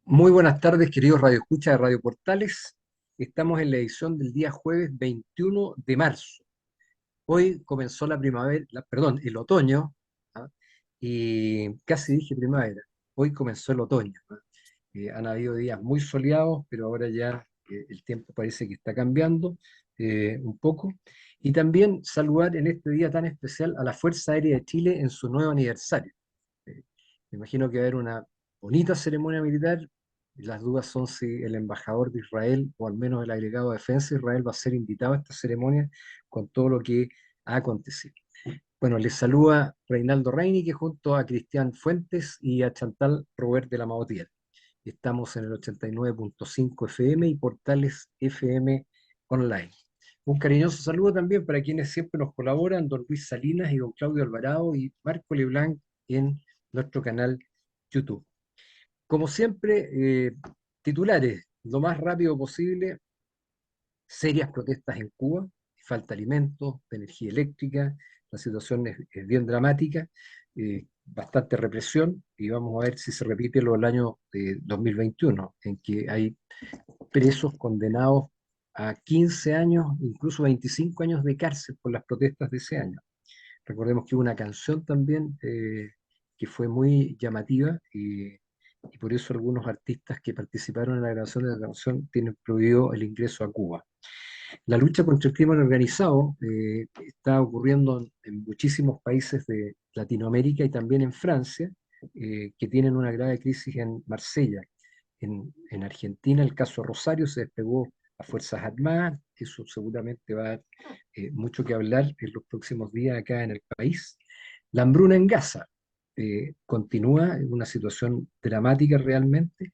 Muy buenas tardes, queridos Radio Escucha de Radio Portales. Estamos en la edición del día jueves 21 de marzo. Hoy comenzó la primavera, perdón, el otoño, ¿ah? Y casi dije primavera. Hoy comenzó el otoño, ¿ah? Han habido días muy soleados, pero ahora ya el tiempo parece que está cambiando un poco. Y también saludar en este día tan especial a la Fuerza Aérea de Chile en su nuevo aniversario. Eh, Me imagino que va a haber una bonita ceremonia militar. Las dudas son si el embajador de Israel, o al menos el agregado de defensa de Israel, va a ser invitado a esta ceremonia con todo lo que ha acontecido. Bueno, les saluda Reinaldo Reinique junto a Cristian Fuentes y a Chantal Robert de la Mabotier. Estamos en el 89.5 FM y Portales FM Online. Un cariñoso saludo también para quienes siempre nos colaboran, don Luis Salinas y don Claudio Alvarado y Marco Leblanc en nuestro canal YouTube. Como siempre, titulares, lo más rápido posible: serias protestas en Cuba, falta de alimentos, de energía eléctrica, la situación es bien dramática, bastante represión, y vamos a ver si se repite lo del año 2021, en que hay presos condenados a 15 años, incluso 25 años de cárcel por las protestas de ese año. Recordemos que hubo una canción también que fue muy llamativa, y por eso algunos artistas que participaron en la grabación de la canción tienen prohibido el ingreso a Cuba. La lucha contra el crimen organizado está ocurriendo en muchísimos países de Latinoamérica y también en Francia, que tienen una grave crisis en Marsella. En Argentina, el caso Rosario se despegó a Fuerzas Armadas. Eso seguramente va a dar mucho que hablar en los próximos días acá en el país. La hambruna en Gaza continúa en una situación dramática realmente.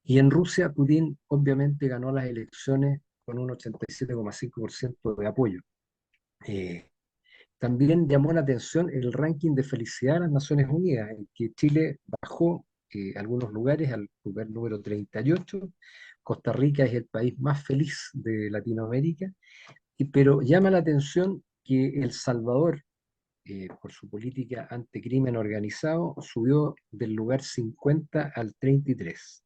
Y en Rusia, Putin obviamente ganó las elecciones con un 87,5% de apoyo. Eh, También llamó la atención el ranking de felicidad de las Naciones Unidas, en que Chile bajó algunos lugares al lugar número 38. Costa Rica es el país más feliz de Latinoamérica, pero llama la atención que El Salvador, por su política anticrimen organizado, subió del lugar 50 al 33.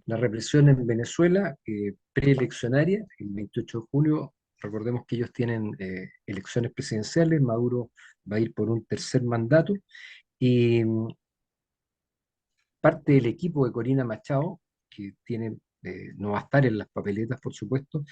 La represión en Venezuela, preeleccionaria, el 28 de julio, recordemos que ellos tienen elecciones presidenciales. Maduro va a ir por un tercer mandato, y parte del equipo de Corina Machado, que tiene, no va a estar en las papeletas, por supuesto,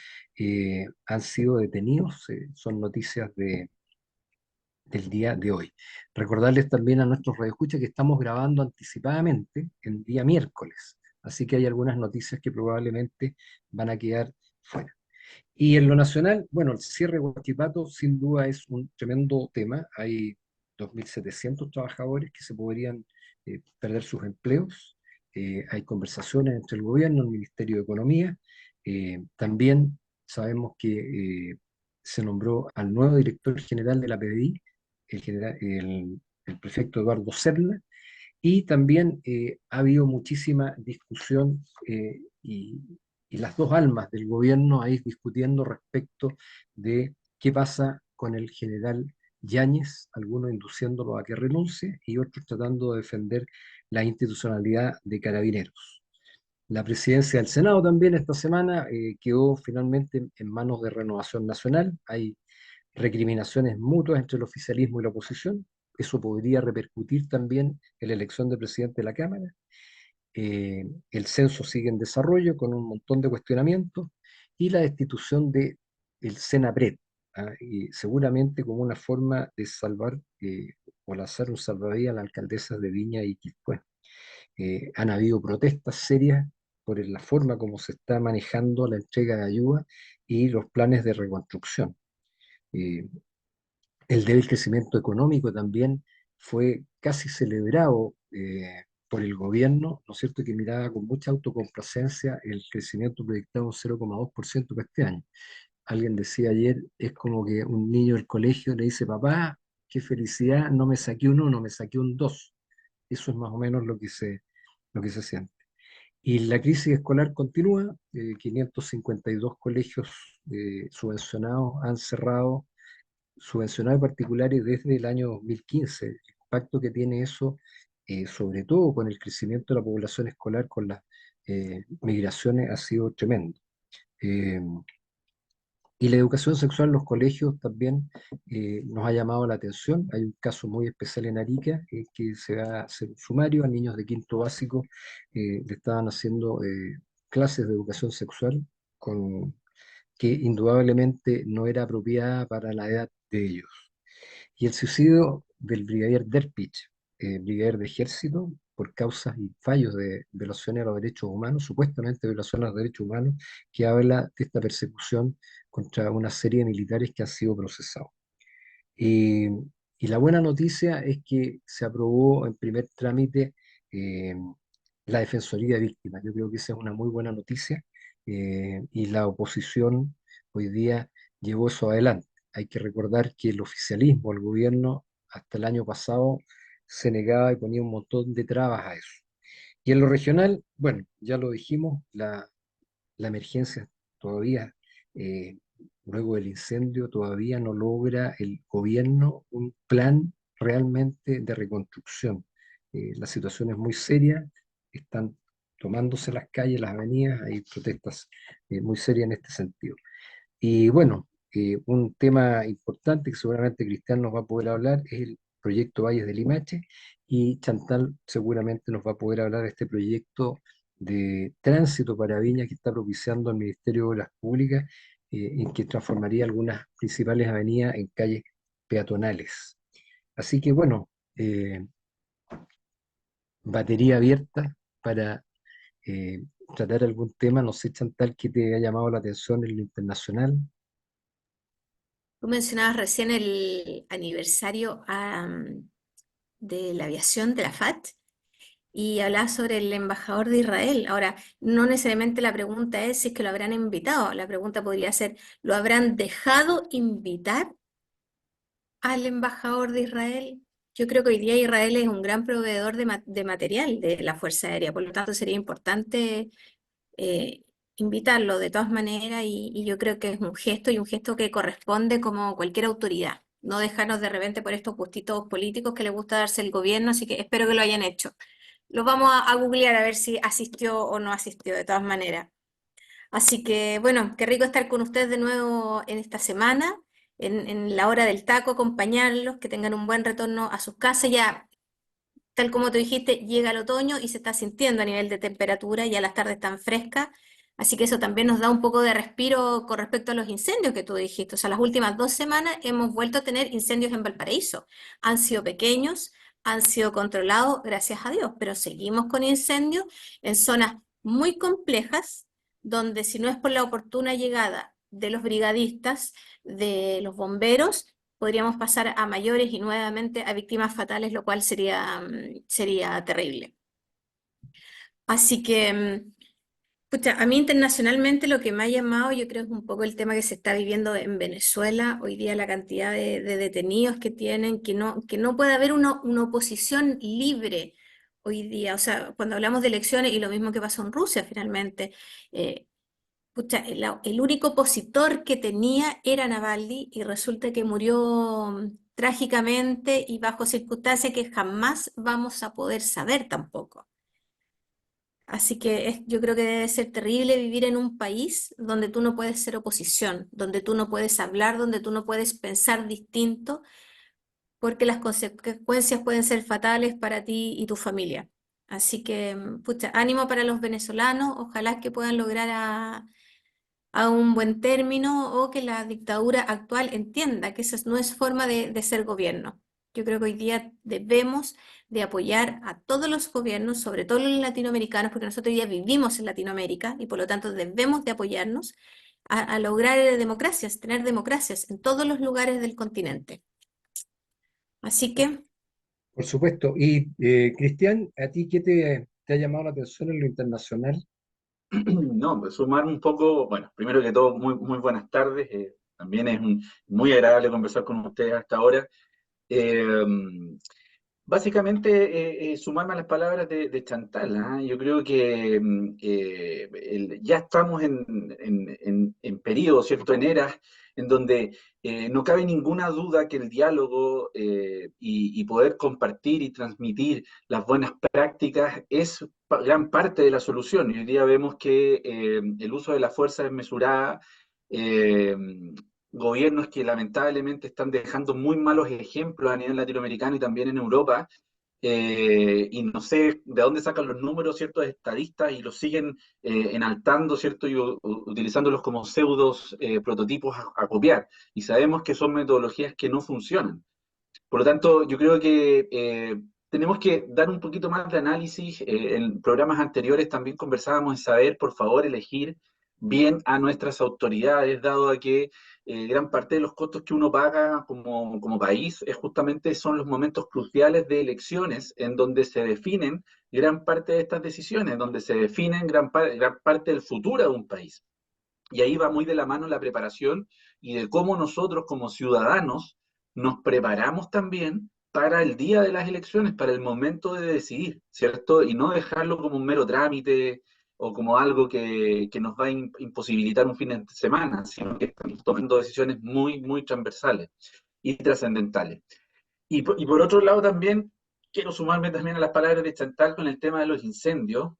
han sido detenidos. Son noticias del día de hoy. Recordarles también a nuestros radioescuchas que estamos grabando anticipadamente el día miércoles, así que hay algunas noticias que probablemente van a quedar fuera. Y en lo nacional, bueno, el cierre de Huachipato sin duda es un tremendo tema. Hay 2.700 trabajadores que se podrían perder sus empleos. Hay conversaciones entre el gobierno, el Ministerio de Economía. También sabemos que se nombró al nuevo director general de la PDI, el prefecto Eduardo Serna. Y también ha habido muchísima discusión, y las dos almas del gobierno ahí discutiendo respecto de qué pasa con el general Yáñez, algunos induciéndolo a que renuncie y otros tratando de defender la institucionalidad de Carabineros. La presidencia del Senado también esta semana quedó finalmente en manos de Renovación Nacional. Hay recriminaciones mutuas entre el oficialismo y la oposición. Eso podría repercutir también en la elección de presidente de la Cámara. El censo sigue en desarrollo con un montón de cuestionamientos, y la destitución de el Senapred, y seguramente como una forma de salvar o lanzar un salvavidas a la alcaldesa de Viña y Quilpué. Han habido protestas serias por la forma como se está manejando la entrega de ayuda y los planes de reconstrucción. Eh, el débil crecimiento económico también fue casi celebrado por el gobierno, ¿no es cierto?, que miraba con mucha autocomplacencia el crecimiento proyectado 0,2% para este año. Alguien decía ayer, es como que un niño del colegio le dice: papá, qué felicidad, no me saqué un 1, me saqué un 2. Eso es más o menos lo que se siente. Y la crisis escolar continúa. 552 colegios subvencionados han cerrado, subvencionados particulares desde el año 2015. El impacto que tiene eso sobre todo con el crecimiento de la población escolar, con las migraciones, ha sido tremendo. Eh, y la educación sexual en los colegios también nos ha llamado la atención. Hay un caso muy especial en Arica, que se va a hacer un sumario a niños de quinto básico. Le estaban haciendo clases de educación sexual con, que indudablemente no era apropiada para la edad de ellos. Y el suicidio del brigadier Derpich, brigadier de ejército, por causas y fallos de violaciones a los derechos humanos, supuestamente violaciones a los derechos humanos, que habla de esta persecución contra una serie de militares que han sido procesados. Y, y la buena noticia es que se aprobó en primer trámite eh, la Defensoría de Víctimas. Yo creo que esa es una muy buena noticia, y la oposición hoy día llevó eso adelante. Hay que recordar que el oficialismo, el gobierno, hasta el año pasado se negaba y ponía un montón de trabas a eso. Y en lo regional, bueno, ya lo dijimos, la emergencia todavía, eh, luego del incendio, todavía no logra el gobierno un plan realmente de reconstrucción. La situación es muy seria, están tomándose las calles, las avenidas, hay protestas muy serias en este sentido. Y bueno, un tema importante que seguramente Cristian nos va a poder hablar es el proyecto Valles de Limache, y Chantal seguramente nos va a poder hablar de este proyecto de tránsito para Viña que está propiciando el Ministerio de Obras Públicas, en que transformaría algunas principales avenidas en calles peatonales. Así que bueno, eh, batería abierta para eh, tratar algún tema. No sé, Chantal, que te ha llamado la atención en lo internacional. Tú mencionabas recién el aniversario de la aviación de la FAT y hablabas sobre el embajador de Israel. Ahora, no necesariamente la pregunta es si es que lo habrán invitado, la pregunta podría ser, ¿lo habrán dejado invitar al embajador de Israel? Yo creo que hoy día Israel es un gran proveedor de material de la Fuerza Aérea, por lo tanto sería importante eh, invitarlo de todas maneras y yo creo que es un gesto que corresponde como cualquier autoridad. No dejarnos de repente por estos gustitos políticos que le gusta darse el gobierno, así que espero que lo hayan hecho. Lo vamos a googlear a ver si asistió o no asistió de todas maneras. Así que bueno, qué rico estar con ustedes de nuevo en esta semana, en la hora del taco, acompañarlos, que tengan un buen retorno a sus casas. Ya, tal como tú dijiste, llega el otoño y se está sintiendo a nivel de temperatura, ya las tardes están frescas, así que eso también nos da un poco de respiro con respecto a los incendios que tú dijiste. O sea, las últimas 2 semanas hemos vuelto a tener incendios en Valparaíso. Han sido pequeños, han sido controlados, gracias a Dios, pero seguimos con incendios en zonas muy complejas, donde si no es por la oportuna llegada de los brigadistas, de los bomberos, podríamos pasar a mayores y nuevamente a víctimas fatales, lo cual sería terrible. Así que, pucha, a mí internacionalmente lo que me ha llamado, yo creo, es un poco el tema que se está viviendo en Venezuela. Hoy día la cantidad de detenidos que tienen, que no puede haber una oposición libre hoy día. O sea, cuando hablamos de elecciones, y lo mismo que pasó en Rusia finalmente, eh, pucha, el único opositor que tenía era Navalny y resulta que murió trágicamente y bajo circunstancias que jamás vamos a poder saber tampoco. Así que yo creo que debe ser terrible vivir en un país donde tú no puedes ser oposición, donde tú no puedes hablar, donde tú no puedes pensar distinto, porque las consecuencias pueden ser fatales para ti y tu familia. Así que, pucha, ánimo para los venezolanos, ojalá que puedan lograr a un buen término o que la dictadura actual entienda que esa no es forma de ser gobierno. Yo creo que hoy día debemos de apoyar a todos los gobiernos, sobre todo los latinoamericanos, porque nosotros hoy día vivimos en Latinoamérica y por lo tanto debemos de apoyarnos a lograr democracias, tener democracias en todos los lugares del continente. Así que Por supuesto. Y Cristian, ¿a ti qué te ha llamado la atención en lo internacional? No, pues sumarme un poco, bueno, primero que todo, muy, muy buenas tardes. También es muy agradable conversar con ustedes hasta ahora. Eh, Básicamente, sumarme a las palabras de Chantal, ¿ah? Yo creo que ya estamos en periodo, ¿cierto? En eras en donde no cabe ninguna duda que el diálogo y poder compartir y transmitir las buenas prácticas es gran parte de la solución. Y hoy día vemos que el uso de la fuerza desmesurada, eh, gobiernos que lamentablemente están dejando muy malos ejemplos a nivel latinoamericano y también en Europa, y no sé de dónde sacan los números ciertos estadistas y los siguen enaltando, ¿cierto? Y utilizándolos como pseudos prototipos a copiar. Y sabemos que son metodologías que no funcionan. Por lo tanto, yo creo que tenemos que dar un poquito más de análisis. En programas anteriores también conversábamos en saber, por favor, elegir bien a nuestras autoridades, dado a que gran parte de los costos que uno paga como país es justamente son los momentos cruciales de elecciones en donde se definen gran parte de estas decisiones, donde se definen gran parte del futuro de un país. Y ahí va muy de la mano la preparación y de cómo nosotros como ciudadanos nos preparamos también para el día de las elecciones, para el momento de decidir, ¿cierto? Y no dejarlo como un mero trámite o como algo que nos va a imposibilitar un fin de semana, sino que estamos tomando decisiones muy, muy transversales y trascendentales. Y por otro lado también quiero sumarme también a las palabras de Chantal con el tema de los incendios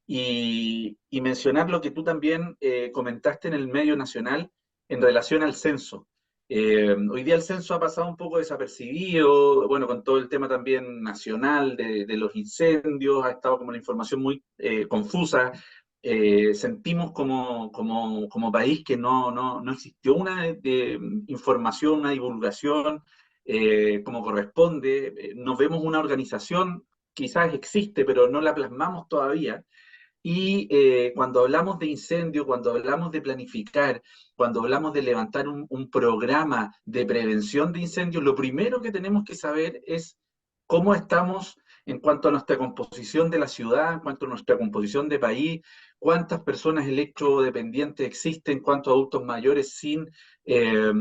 y mencionar lo que tú también comentaste en el medio nacional en relación al censo. Hoy día el censo ha pasado un poco desapercibido, bueno, con todo el tema también nacional de los incendios, ha estado como la información muy confusa. Sentimos como país que no existió una información, una divulgación como corresponde. No vemos una organización, quizás existe, pero no la plasmamos todavía. Y cuando hablamos de incendio, cuando hablamos de planificar, cuando hablamos de levantar un programa de prevención de incendios, lo primero que tenemos que saber es cómo estamos en cuanto a nuestra composición de la ciudad, en cuanto a nuestra composición de país, cuántas personas electrodependientes existen, cuántos adultos mayores eh,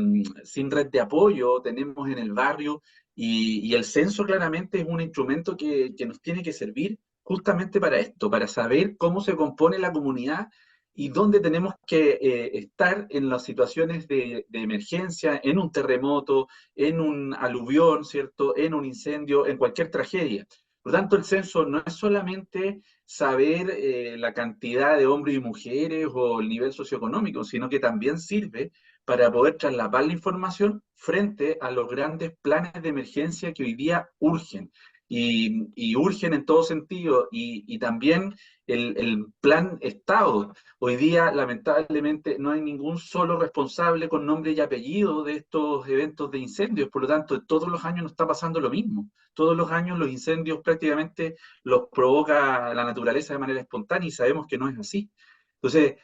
sin red de apoyo tenemos en el barrio. Y el censo claramente es un instrumento que nos tiene que servir justamente para esto, para saber cómo se compone la comunidad y dónde tenemos que estar en las situaciones de emergencia, en un terremoto, en un aluvión, ¿cierto? En un incendio, en cualquier tragedia. Por lo tanto, el censo no es solamente saber la cantidad de hombres y mujeres o el nivel socioeconómico, sino que también sirve para poder trasladar la información frente a los grandes planes de emergencia que hoy día urgen y urgen en todo sentido, y también el plan Estado. Hoy día, lamentablemente, no hay ningún solo responsable con nombre y apellido de estos eventos de incendios, por lo tanto, todos los años nos está pasando lo mismo. Todos los años los incendios prácticamente los provoca la naturaleza de manera espontánea y sabemos que no es así. Entonces,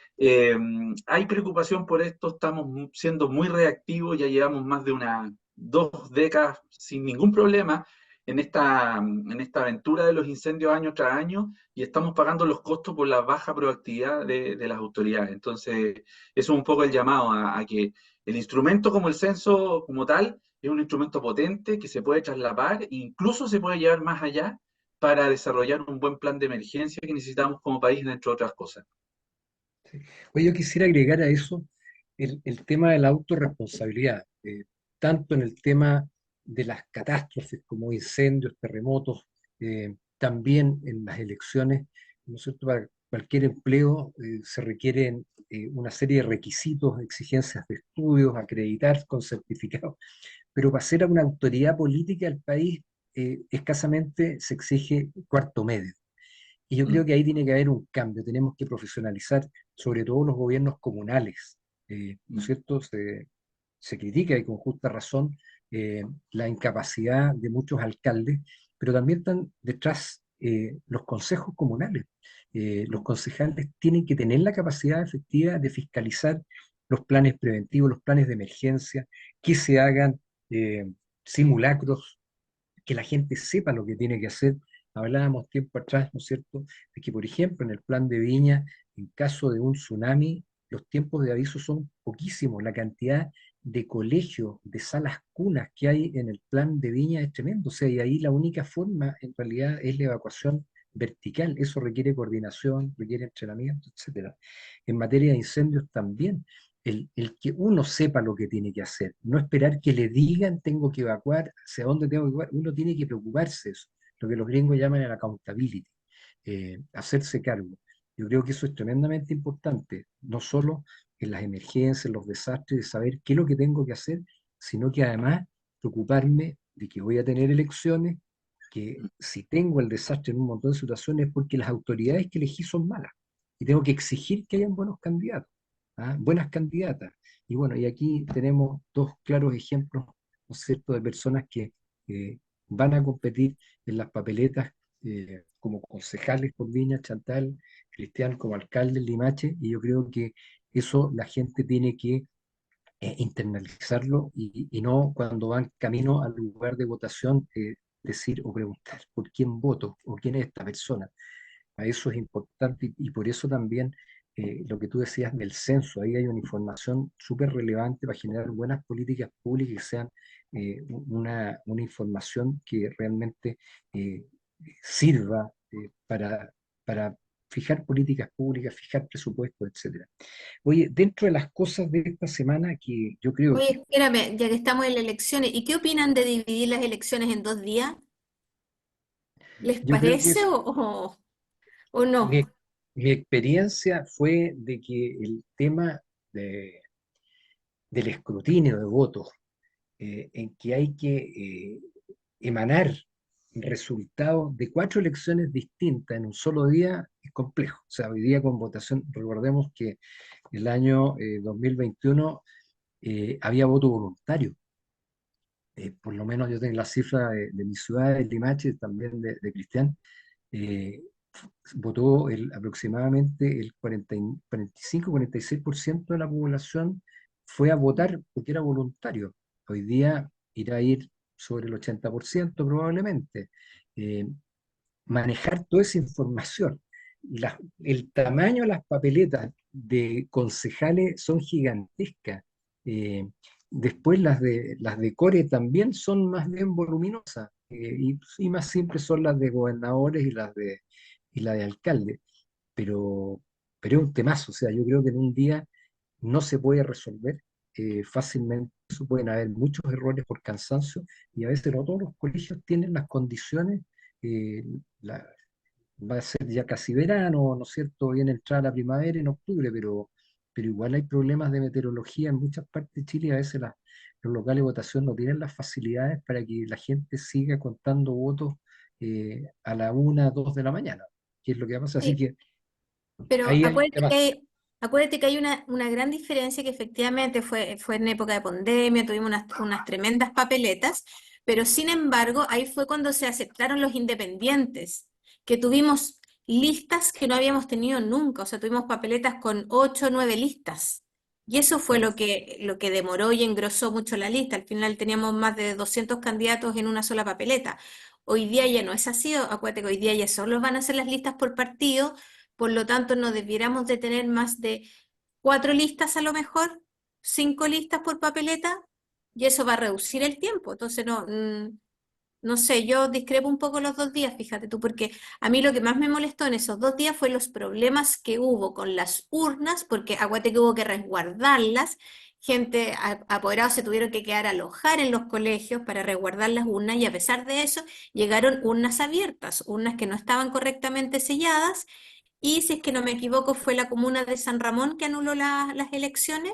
hay preocupación por esto, estamos siendo muy reactivos, ya llevamos más de unas 2 décadas sin ningún problema en esta aventura de los incendios año tras año y estamos pagando los costos por la baja proactividad de las autoridades. Entonces, eso es un poco el llamado a que el instrumento como el censo como tal es un instrumento potente que se puede trasladar e incluso se puede llevar más allá para desarrollar un buen plan de emergencia que necesitamos como país, entre otras cosas. Sí. Oye, yo quisiera agregar a eso el tema de la autorresponsabilidad, tanto en el tema de las catástrofes como incendios, terremotos, también en las elecciones, ¿no es cierto? Para cualquier empleo se requieren una serie de requisitos, exigencias de estudios, acreditar con certificados, pero para ser una autoridad política del país escasamente se exige cuarto medio. Y yo creo Mm, que ahí tiene que haber un cambio, tenemos que profesionalizar sobre todo los gobiernos comunales, ¿no es mm, cierto? Se critica y con justa razón la incapacidad de muchos alcaldes, pero también están detrás los consejos comunales. Los mm, concejales tienen que tener la capacidad efectiva de fiscalizar los planes preventivos, los planes de emergencia, que se hagan simulacros, que la gente sepa lo que tiene que hacer. Hablábamos tiempo atrás, ¿no es cierto?, de que, por ejemplo, en el plan de Viña, en caso de un tsunami, los tiempos de aviso son poquísimos. La cantidad de colegios, de salas cunas que hay en el plan de Viña es tremendo. O sea, y ahí la única forma, en realidad, es la evacuación vertical. Eso requiere coordinación, requiere entrenamiento, etcétera. En materia de incendios también. el que uno sepa lo que tiene que hacer, no esperar que le digan tengo que evacuar, hacia dónde tengo que evacuar, uno tiene que preocuparse de eso, lo que los gringos llaman el accountability, hacerse cargo. Yo creo que eso es tremendamente importante, no solo en las emergencias, en los desastres, de saber qué es lo que tengo que hacer, sino que además preocuparme de que voy a tener elecciones, que si tengo el desastre en un montón de situaciones es porque las autoridades que elegí son malas y tengo que exigir que hayan buenos candidatos, buenas candidatas. Y bueno, y aquí tenemos dos claros ejemplos, ¿no es cierto?, de personas que van a competir en las papeletas como concejales por Viña, Chantal, Cristian como alcalde en Limache, y yo creo que eso la gente tiene que internalizarlo y no cuando van camino al lugar de votación decir o preguntar por quién voto o quién es esta persona. A eso es importante y por eso también lo que tú decías del censo, ahí hay una información súper relevante para generar buenas políticas públicas que sean una información que realmente eh, sirva para fijar políticas públicas, fijar presupuestos, etcétera. Oye, dentro de las cosas de esta semana que yo creo Oye, que espérame, ya que estamos en las elecciones, ¿y qué opinan de dividir las elecciones en 2 días? ¿Les yo creo que parece es o no? mi, mi experiencia fue de que el tema de- del escrutinio de votos, en que hay que emanar resultados de 4 elecciones distintas en un solo día, es complejo. O sea, hoy día con votación, recordemos que el año 2021 había voto voluntario. Por lo menos yo tengo la cifra de mi ciudad, de Limache, también de Cristian, eh, votó aproximadamente el 45-46% de la población fue a votar porque era voluntario. Hoy día irá a ir sobre el 80% probablemente. Eh, Manejar toda esa información. El tamaño de las papeletas de concejales son gigantescas. Eh, Después las de Core también son más bien voluminosas y más simples son las de gobernadores y la de alcaldes. Pero, pero es un temazo, o sea, yo creo que en un día no se puede resolver fácilmente. Eso pueden haber muchos errores por cansancio y a veces no todos los colegios tienen las condiciones. eh, la- Va a ser ya casi verano, ¿no es cierto? Viene entrada la primavera en octubre, pero igual hay problemas de meteorología en muchas partes de Chile y a veces los locales de votación no tienen las facilidades para que la gente siga contando votos a la 1, 2 de la mañana, que es lo que va a pasar. Así Sí, que pero ahí hay un tema. acuérdate que hay una gran diferencia que efectivamente fue en época de pandemia, tuvimos unas tremendas papeletas, pero sin embargo ahí fue cuando se aceptaron los independientes, que tuvimos listas que no habíamos tenido nunca, o sea, tuvimos papeletas con 8 o 9 listas. Y eso fue lo que demoró y engrosó mucho la lista. Al final teníamos más de 200 candidatos en una sola papeleta. Hoy día ya no es así, acuérdate que hoy día ya solo van a ser las listas por partido, por lo tanto, no debiéramos de tener más de 4 listas a lo mejor, 5 listas por papeleta, y eso va a reducir el tiempo. Entonces, no, no sé, yo discrepo un poco los 2 días, fíjate tú, porque a mí lo que más me molestó en esos 2 días fue los problemas que hubo con las urnas, porque aguante que hubo que resguardarlas, gente, apoderados se tuvieron que quedar a alojar en los colegios para resguardar las urnas y a pesar de eso llegaron urnas abiertas, urnas que no estaban correctamente selladas y si es que no me equivoco fue la comuna de San Ramón que anuló las elecciones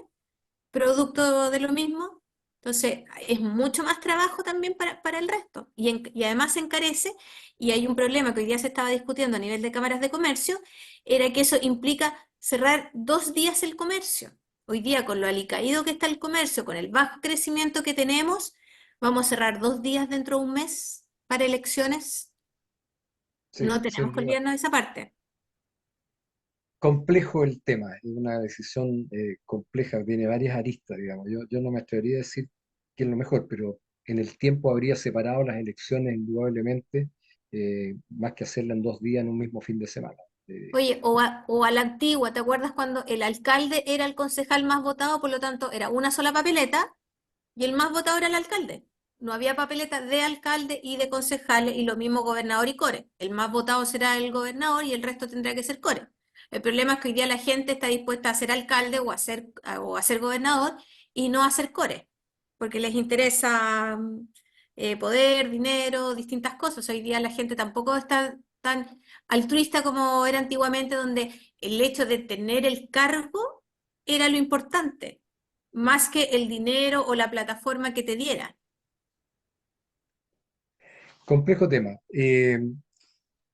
producto de lo mismo. Entonces, es mucho más trabajo también para el resto. Y además se encarece, y hay un problema que hoy día se estaba discutiendo a nivel de cámaras de comercio, era que eso implica cerrar 2 días el comercio. Hoy día, con lo alicaído que está el comercio, con el bajo crecimiento que tenemos, vamos a cerrar 2 días dentro de un mes para elecciones. Sí, No tenemos sin que duda. olvidarnos de esa parte. Complejo el tema, es una decisión compleja, tiene varias aristas, digamos. Yo no me atrevería a decir que es lo mejor, pero en el tiempo habría separado las elecciones indudablemente, más que hacerla en 2 días en un mismo fin de semana. Oye, o a la antigua, ¿te acuerdas cuando el alcalde era el concejal más votado, por lo tanto era una sola papeleta y el más votado era el alcalde? No había papeleta de alcalde y de concejales y lo mismo gobernador y core. El más votado será el gobernador y el resto tendrá que ser core. El problema es que hoy día la gente está dispuesta a ser alcalde o a ser gobernador y no a ser core, porque les interesa poder, dinero, distintas cosas. Hoy día la gente tampoco está tan altruista como era antiguamente, donde el hecho de tener el cargo era lo importante, más que el dinero o la plataforma que te diera. Complejo tema.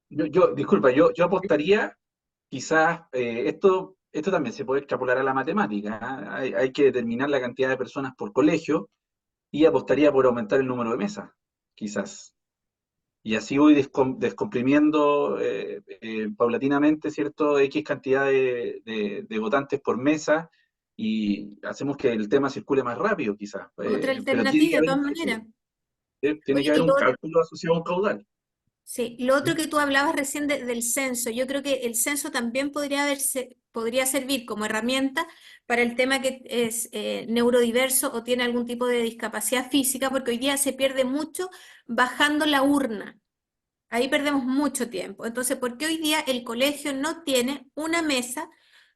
Disculpa, yo apostaría, quizás, esto también se puede extrapolar a la matemática, ¿ah? Hay que determinar la cantidad de personas por colegio y apostaría por aumentar el número de mesas, quizás. Y así voy descomprimiendo paulatinamente, ¿cierto? X cantidad de votantes por mesa y hacemos que el tema circule más rápido, quizás. Otra Pero tiene que alternativa, de haber un todas cálculo. maneras. Tiene que Oye, haber un cálculo asociado a un caudal. sí, lo otro ¿Mm? que tú hablabas recién del censo, yo creo que el censo también podría servir como herramienta para el tema que es neurodiverso o tiene algún tipo de discapacidad física, porque hoy día se pierde mucho bajando la urna. Ahí perdemos mucho tiempo. Entonces, ¿por qué hoy día el colegio no tiene una mesa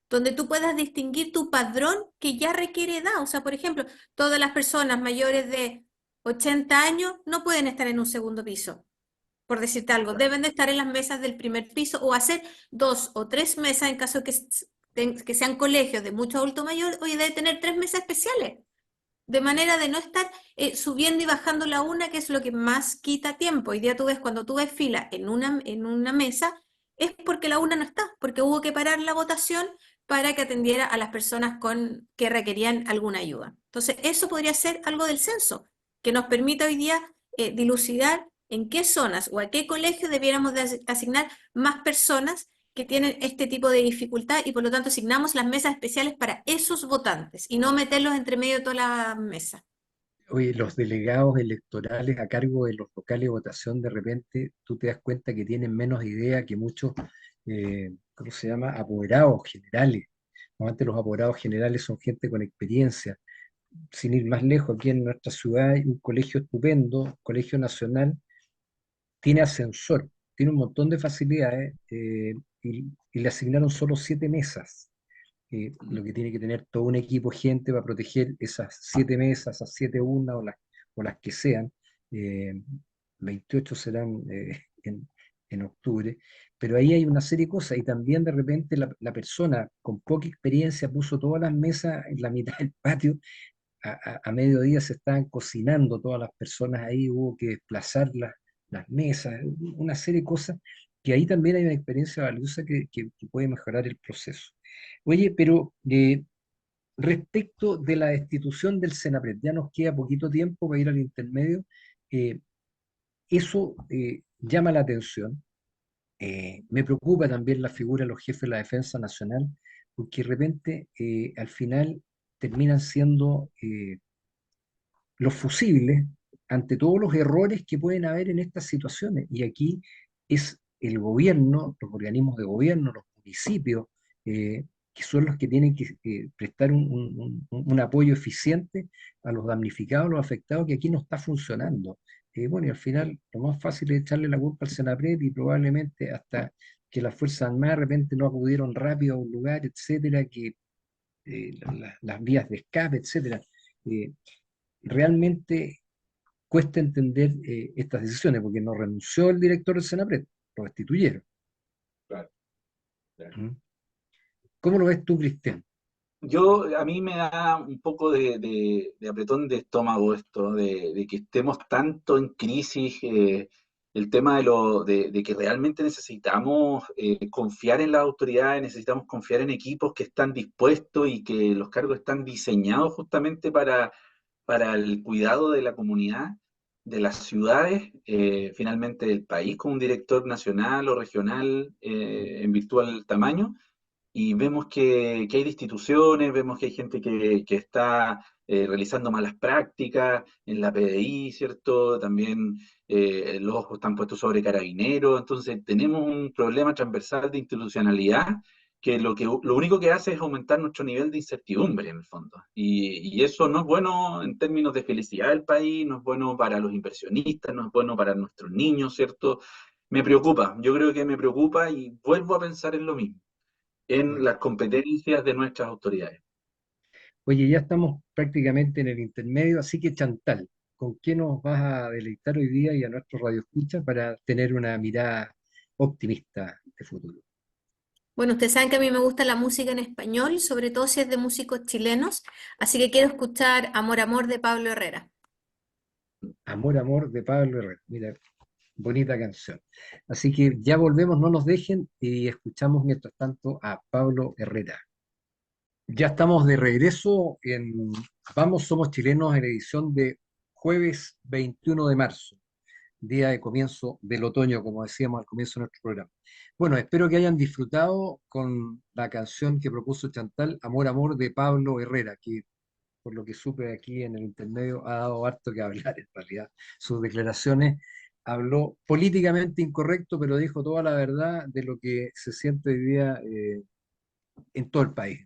donde tú puedas distinguir tu padrón que ya requiere edad? O sea, por ejemplo, todas las personas mayores de 80 años no pueden estar en un segundo piso, por decirte algo, Claro. deben de estar en las mesas del primer piso o hacer 2 o 3 mesas en caso de que sean colegios de mucho adulto mayor, hoy debe tener 3 mesas especiales, de manera de no estar subiendo y bajando la una, que es lo que más quita tiempo. Hoy día tú ves, cuando tú ves fila en una mesa, es porque la una no está, porque hubo que parar la votación para que atendiera a las personas que requerían alguna ayuda. Entonces, eso podría ser algo del censo, que nos permita hoy día dilucidar en qué zonas o a qué colegios debiéramos de asignar más personas que tienen este tipo de dificultad y por lo tanto asignamos las mesas especiales para esos votantes y no meterlos entre medio de toda la mesa. Oye, los delegados electorales a cargo de los locales de votación, de repente tú te das cuenta que tienen menos idea que muchos, ¿cómo se llama? Apoderados generales. Normalmente los apoderados generales son gente con experiencia. Sin ir más lejos, aquí en nuestra ciudad hay un colegio estupendo, Colegio Nacional, tiene ascensor, tiene un montón de facilidades y le asignaron solo 7 mesas, lo Mm. que tiene que tener todo un equipo de gente para proteger esas 7 mesas, esas 7 urnas o las que sean. eh, 28 serán en octubre, pero ahí hay una serie de cosas y también de repente la persona con poca experiencia puso todas las mesas en la mitad del patio. A mediodía se estaban cocinando todas las personas ahí, hubo que desplazar las mesas, una serie de cosas que ahí también hay una experiencia valiosa que puede mejorar el proceso. Oye, pero respecto de la destitución del Senapred, ya nos queda poquito tiempo para ir al intermedio, eh, eso llama la atención. Me preocupa también la figura de los jefes de la Defensa Nacional, porque de repente al final terminan siendo los fusibles ante todos los errores que pueden haber en estas situaciones. Y aquí es el gobierno, los organismos de gobierno, los municipios, que son los que tienen que prestar un apoyo eficiente a los damnificados, a los afectados, que aquí no está funcionando. Bueno, y al final lo más fácil es echarle la culpa al Senapred y probablemente hasta que las Fuerzas Armadas de repente no acudieron rápido a un lugar, etcétera, que las vías de escape, etcétera. Eh, Realmente cuesta entender estas decisiones, porque no renunció el director del Senapred, lo destituyeron. Claro, claro. ¿Mm? ¿Cómo lo ves tú, Cristian? A mí me da un poco de apretón de estómago esto, de que estemos tanto en crisis, el tema de que realmente necesitamos confiar en las autoridades, necesitamos confiar en equipos que están dispuestos y que los cargos están diseñados justamente para el cuidado de la comunidad, de las ciudades, finalmente del país, con un director nacional o regional en virtud del tamaño y vemos que hay instituciones, vemos que hay gente que está realizando malas prácticas en la PDI, ¿cierto? También los ojos están puestos sobre carabineros, entonces tenemos un problema transversal de institucionalidad que lo único que hace es aumentar nuestro nivel de incertidumbre en el fondo. Y eso no es bueno en términos de felicidad del país, no es bueno para los inversionistas, no es bueno para nuestros niños, ¿cierto? Me preocupa, yo creo que me preocupa y vuelvo a pensar en lo mismo. en Bueno, las competencias de nuestras autoridades. oye, ya estamos prácticamente en el intermedio, así que Chantal, ¿con qué nos vas a deleitar hoy día y a nuestro radio escucha para tener una mirada optimista de futuro? Bueno, ustedes saben que a mí me gusta la música en español, sobre todo si es de músicos chilenos, así que quiero escuchar Amor, Amor de Pablo Herrera. Amor, amor de Pablo Herrera. Mira, bonita canción. Así que ya volvemos, no nos dejen y escuchamos mientras tanto a Pablo Herrera. Ya estamos de regreso en Vamos, Somos Chilenos en edición de jueves 21 de marzo, día de comienzo del otoño, como decíamos al comienzo de nuestro programa. Bueno, espero que hayan disfrutado con la canción que propuso Chantal, Amor, Amor de Pablo Herrera, que por lo que supe aquí en el intermedio ha dado harto que hablar en realidad. Sus declaraciones habló políticamente incorrecto, pero dijo toda la verdad de lo que se siente hoy día en todo el país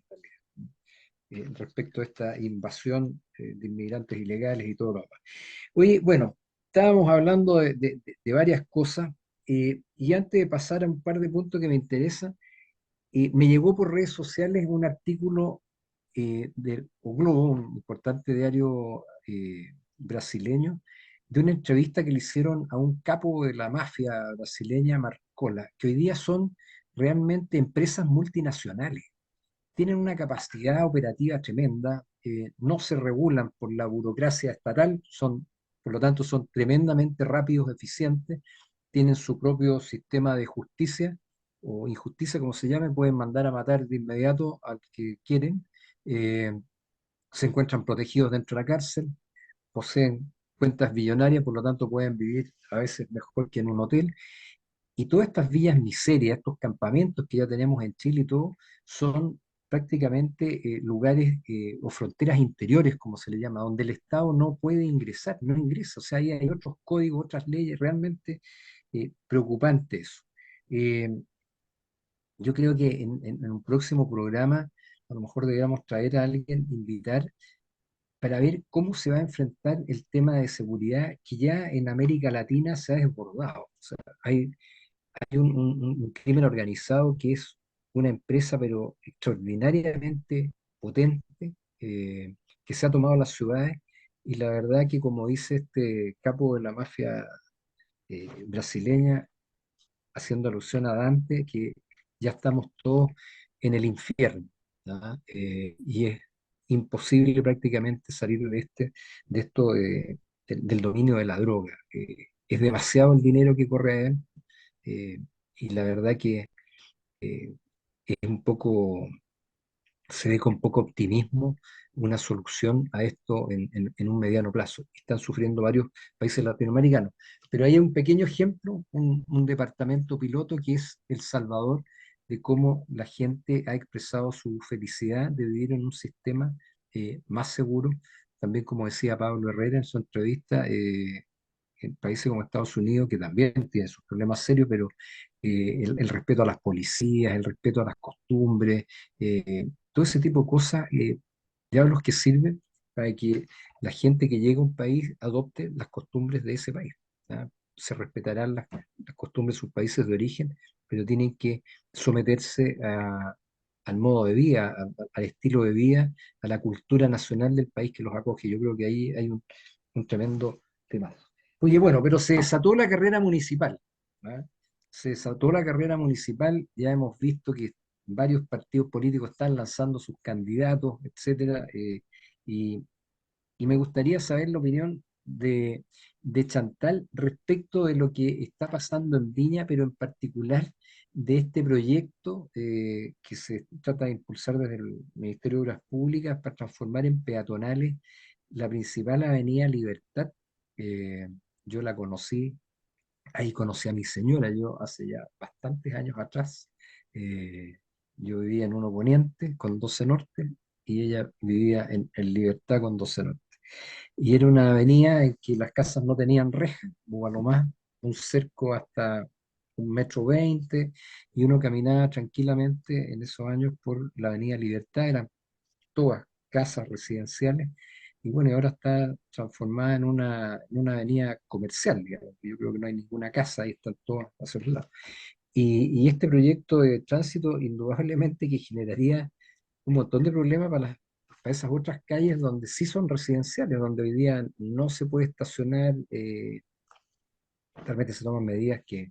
respecto a esta invasión de inmigrantes ilegales y todo lo demás. Oye, bueno, estábamos hablando de varias cosas y antes de pasar a un par de puntos que me interesan, me llegó por redes sociales un artículo del O Globo, un importante diario brasileño, de una entrevista que le hicieron a un capo de la mafia brasileña, Marcola, que hoy día son realmente empresas multinacionales, tienen una capacidad operativa tremenda, no se regulan por la burocracia estatal, por lo tanto son tremendamente rápidos, eficientes, tienen su propio sistema de justicia o injusticia, como se llame, pueden mandar a matar de inmediato al que quieren, eh, se encuentran protegidos dentro de la cárcel, poseen cuentas billonarias, por lo tanto pueden vivir a veces mejor que en un hotel, y todas estas villas miserias, estos campamentos que ya tenemos en Chile y todo, son prácticamente lugares o fronteras interiores, como se le llama, donde el Estado no puede ingresar, no ingresa. O sea, ahí hay otros códigos, otras leyes, realmente preocupante eso. Eh, yo creo que en un próximo programa a lo mejor deberíamos traer a alguien, invitar, para ver cómo se va a enfrentar el tema de seguridad que ya en América Latina se ha desbordado. O sea, hay un crimen organizado que es una empresa, pero extraordinariamente potente, que se ha tomado las ciudades, y la verdad que, como dice este capo de la mafia brasileña, haciendo alusión a Dante, que ya estamos todos en el infierno, ¿ah? Y es imposible prácticamente salir de esto del dominio de la droga. Es demasiado el dinero que corre a él, eh, y la verdad que eh, es un poco, se ve con poco optimismo una solución a esto en un mediano plazo. Están sufriendo varios países latinoamericanos, pero hay un pequeño ejemplo, un departamento piloto que es El Salvador, de cómo la gente ha expresado su felicidad de vivir en un sistema más seguro. También, como decía Pablo Herrera en su entrevista, en países como Estados Unidos, que también tienen sus problemas serios, pero el respeto a las policías, el respeto a las costumbres, todo ese tipo de cosas, diablos que sirven para que la gente que llega a un país adopte las costumbres de ese país. ¿Ya? Se respetarán las costumbres de sus países de origen, pero tienen que someterse al modo de vida, al estilo de vida, a la cultura nacional del país que los acoge. Yo creo que ahí hay un tremendo tema. Oye, bueno, pero se desató la carrera municipal. ¿Ah? Se desató la carrera municipal, ya hemos visto que varios partidos políticos están lanzando sus candidatos, etcétera, y, y me gustaría saber la opinión de Chantal respecto de lo que está pasando en Viña, pero en particular de este proyecto que se trata de impulsar desde el Ministerio de Obras Públicas para transformar en peatonales la principal avenida Libertad. Eh, yo la conocí, ahí conocí a mi señora, yo hace ya bastantes años atrás. eh, yo vivía en Uno Poniente con 12 Norte y ella vivía en Libertad con 12 Norte. Y era una avenida en que las casas no tenían rejas, o a lo más un cerco hasta 1,20 m, y uno caminaba tranquilamente en esos años por la avenida Libertad, eran todas casas residenciales, y bueno, y ahora está transformada en una avenida comercial, digamos. Yo creo que no hay ninguna casa, ahí están todas hacia el lado. Y este proyecto de tránsito indudablemente que generaría un montón de problemas para esas otras calles donde sí son residenciales, donde hoy día no se puede estacionar, realmente se toman medidas que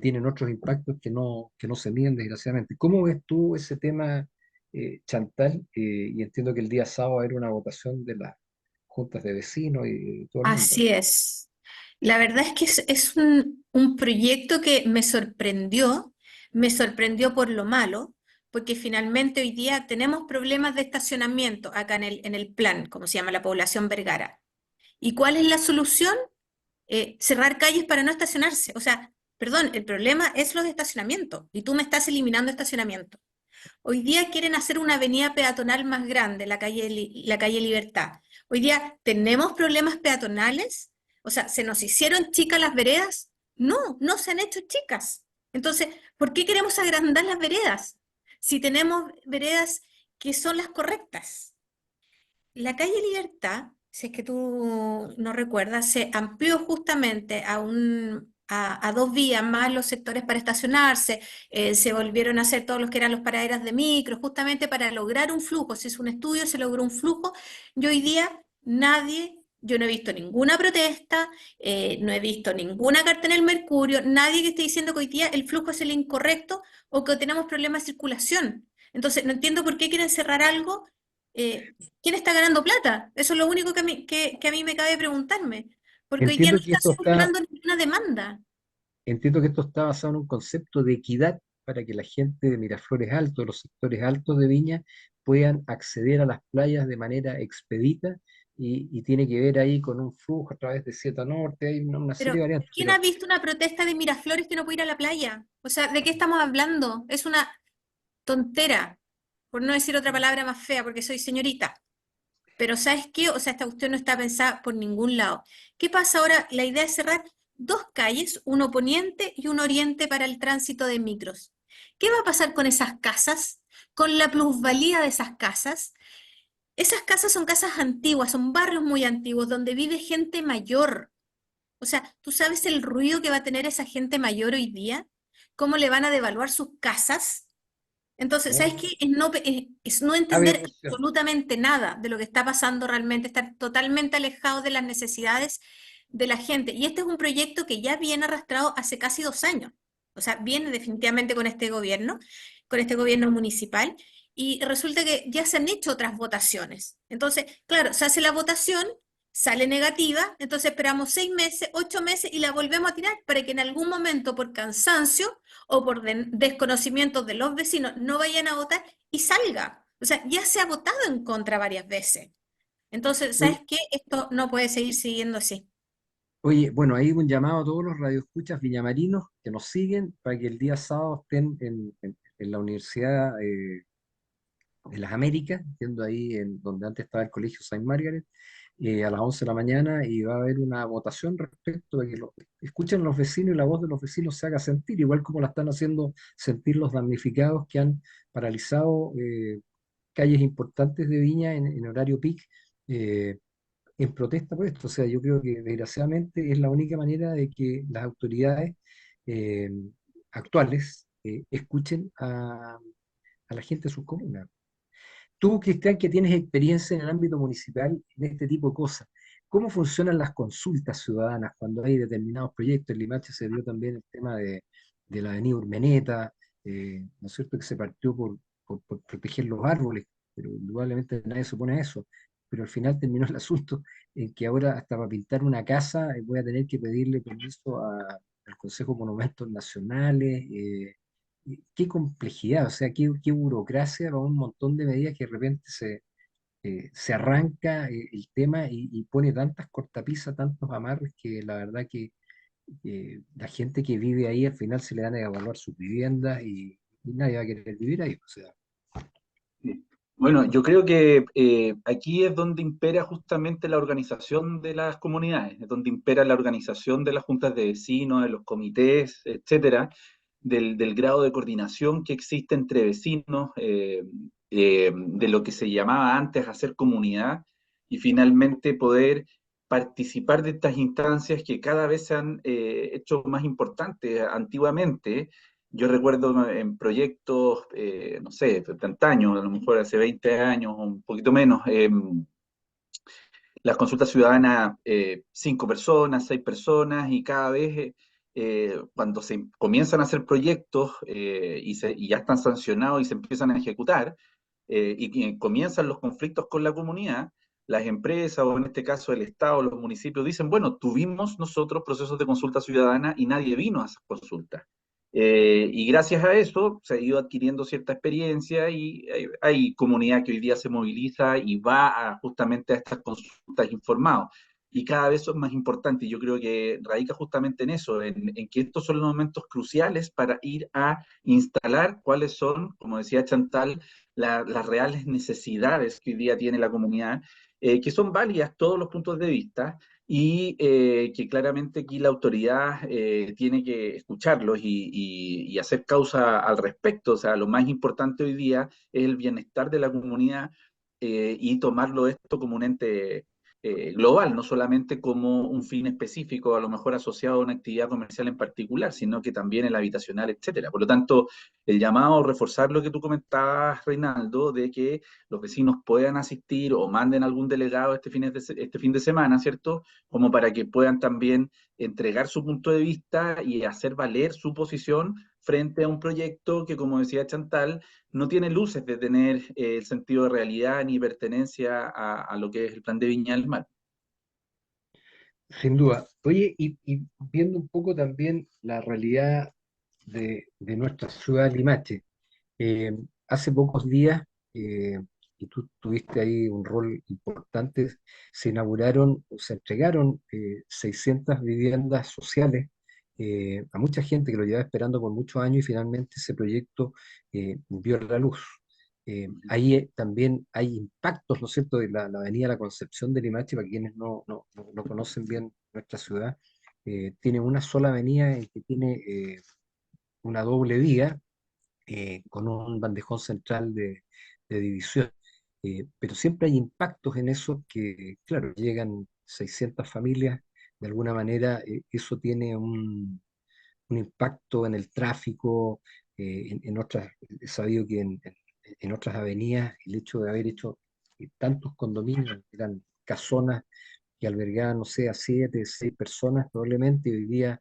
tienen otros impactos que no se miden desgraciadamente. ¿Cómo ves tú ese tema, Chantal? Y entiendo que el día sábado va a haber una votación de las juntas de vecinos y todo el mundo. Así es. La verdad es que es un proyecto que me sorprendió por lo malo, porque finalmente hoy día tenemos problemas de estacionamiento acá en el plan, como se llama la población Vergara. ¿Y cuál es la solución? Cerrar calles para no estacionarse. O sea, perdón, el problema es los estacionamientos y tú me estás eliminando estacionamiento. Hoy día quieren hacer una avenida peatonal más grande, la calle Libertad. Hoy día tenemos problemas peatonales, o sea, ¿se nos hicieron chicas las veredas? No, no se han hecho chicas. Entonces, ¿por qué queremos agrandar las veredas si tenemos veredas que son las correctas? La calle Libertad, si es que tú no recuerdas, se amplió justamente a dos vías más los sectores para estacionarse, se volvieron a hacer todos los que eran los paraderas de micro, justamente para lograr un flujo. Se hizo un estudio, se logró un flujo, y hoy día yo no he visto ninguna protesta, no he visto ninguna carta en el Mercurio, nadie que esté diciendo que hoy día el flujo es el incorrecto o que tenemos problemas de circulación. Entonces, no entiendo por qué quieren cerrar algo. ¿Quién está ganando plata? Eso es lo único que a mí me cabe preguntarme, porque hoy día no Entiendo que está esto está, solucionando ninguna demanda. entiendo que esto está basado en un concepto de equidad para que la gente de Miraflores Alto, los sectores altos de Viña, puedan acceder a las playas de manera expedita y tiene que ver ahí con un flujo a través de Sieta Norte, hay una Pero, serie de variantes, ¿quién ha pero visto una protesta de Miraflores que no puede ir a la playa? O sea, ¿de qué estamos hablando? Es una tontera, por no decir otra palabra más fea, porque soy señorita. Pero ¿sabes qué? O sea, esta cuestión no está pensada por ningún lado. ¿Qué pasa ahora? La idea es cerrar dos calles, uno poniente y uno oriente para el tránsito de micros. ¿Qué va a pasar con esas casas? Con la plusvalía de esas casas. Esas casas son casas antiguas, son barrios muy antiguos donde vive gente mayor. O sea, ¿tú sabes el ruido que va a tener esa gente mayor hoy día? ¿Cómo le van a devaluar sus casas? Entonces, ¿sabes no, qué? Es no cabe entender opción. absolutamente nada de lo que está pasando realmente, estar totalmente alejado de las necesidades de la gente. Y este es un proyecto que ya viene arrastrado hace casi 2 años. O sea, viene definitivamente con este gobierno municipal, y resulta que ya se han hecho otras votaciones. Entonces, claro, se hace la votación, sale negativa, entonces esperamos 6 meses, 8 meses y la volvemos a tirar para que en algún momento, por cansancio, o por desconocimiento de los vecinos no vayan a votar y salga. O sea, ya se ha votado en contra varias veces. Entonces, ¿sabes Oye, qué? Esto no puede seguir siguiendo así. oye, bueno, ahí un llamado a todos los radioescuchas viñamarinos que nos siguen para que el día sábado estén en la Universidad de las Américas, entiendo ahí en donde antes estaba el Colegio Saint Margaret, a las 11 de la mañana y va a haber una votación respecto de que escuchen los vecinos y la voz de los vecinos se haga sentir, igual como la están haciendo sentir los damnificados que han paralizado calles importantes de Viña en horario peak. eh, en protesta por esto. O sea, yo creo que desgraciadamente es la única manera de que las autoridades eh, actuales escuchen a la gente de sus comunas. Tú, Cristian, que tienes experiencia en el ámbito municipal en este tipo de cosas, ¿cómo funcionan las consultas ciudadanas cuando hay determinados proyectos? En Limache se vio también el tema de la avenida Urmeneta, ¿no es cierto?, que se partió por proteger los árboles, pero indudablemente nadie se opone a eso. Pero al final terminó el asunto en que ahora hasta para pintar una casa voy a tener que pedirle permiso al Consejo de Monumentos Nacionales. Qué complejidad, o sea, qué burocracia para un montón de medidas que de repente se arranca el tema y pone tantas cortapisas, tantos amarres que la verdad que la gente que vive ahí al final se le dan a evaluar sus viviendas y nadie va a querer vivir ahí. O sea, Bueno, yo creo que aquí es donde impera justamente la organización de las comunidades, es donde impera la organización de las juntas de vecinos, de los comités, etcétera, del grado de coordinación que existe entre vecinos, de lo que se llamaba antes hacer comunidad y finalmente poder participar de estas instancias que cada vez se han hecho más importantes. Antiguamente, yo recuerdo en proyectos, no sé, de antaño, a lo mejor hace 20 años, un poquito menos, las consultas ciudadanas, 5 personas, 6 personas, y cada vez cuando se comienzan a hacer proyectos y ya están sancionados y se empiezan a ejecutar, y comienzan los conflictos con la comunidad, las empresas, o en este caso el Estado, los municipios, dicen, bueno, tuvimos nosotros procesos de consulta ciudadana y nadie vino a esas consultas. Y gracias a eso se ha ido adquiriendo cierta experiencia y hay comunidad que hoy día se moviliza y va justamente a estas consultas informados. Y cada vez son más importantes. Yo creo que radica justamente en eso, en que estos son los momentos cruciales para ir a instalar cuáles son, como decía Chantal, las reales necesidades que hoy día tiene la comunidad, que son válidas todos los puntos de vista, y que claramente aquí la autoridad tiene que escucharlos y hacer causa al respecto. O sea, lo más importante hoy día es el bienestar de la comunidad, y tomarlo esto como un ente global, no solamente como un fin específico, a lo mejor asociado a una actividad comercial en particular, sino que también el habitacional, etcétera. Por lo tanto, el llamado a reforzar lo que tú comentabas, Reinaldo, de que los vecinos puedan asistir o manden algún delegado este fin de semana, ¿cierto? Como para que puedan también entregar su punto de vista y hacer valer su posición frente a un proyecto que, como decía Chantal, no tiene luces de tener el sentido de realidad ni pertenencia a lo que es el plan de Viña del Mar. Sin duda. Oye, y viendo un poco también la realidad de nuestra ciudad de Limache, eh, hace pocos días, eh, y tú tuviste ahí un rol importante, se inauguraron, o se entregaron 600 viviendas sociales a mucha gente que lo llevaba esperando por muchos años, y finalmente ese proyecto vio la luz. Ahí también hay impactos, ¿no es cierto?, de la avenida La Concepción de Limache. Para quienes no conocen bien nuestra ciudad, tiene una sola avenida que tiene una doble vía con un bandejón central de división. Pero siempre hay impactos en eso que, claro, llegan 600 familias, de alguna manera eso tiene un impacto en el tráfico, en otras, he sabido que en otras avenidas el hecho de haber hecho tantos condominios, eran casonas que albergaban, no sé, a 7, 6 personas probablemente, y hoy día